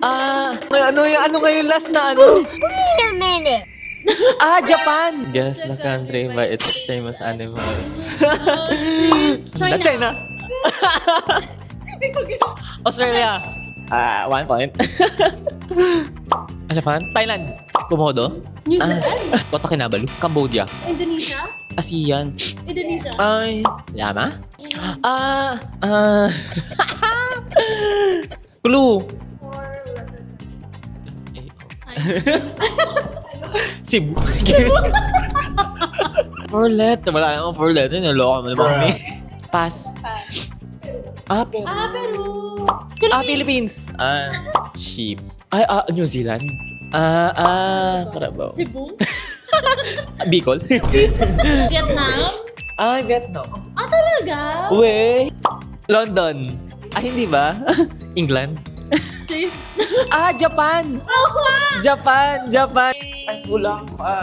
Ano ngayon last na ano? Wait a minute. Japan! Guess the country by its famous animals. China. China. Australia. 1 point. Elephant. Thailand. Komodo. New Zealand. Kota Kinabalu. Cambodia. Indonesia. ASEAN. Indonesia. Ay. Llama? Clue. Cebu. 4 letter. Wala akong 4 letter. Naloko mo naman kami. Pass. Peru. Peru. Philippines. Sheep. New Zealand. Carabao. Cebu. Bicol. Vietnam. Vietnam. Talaga? Uwe. London. Hindi ba? England. Swiss. Japan. Japan. Ay, kulang pa.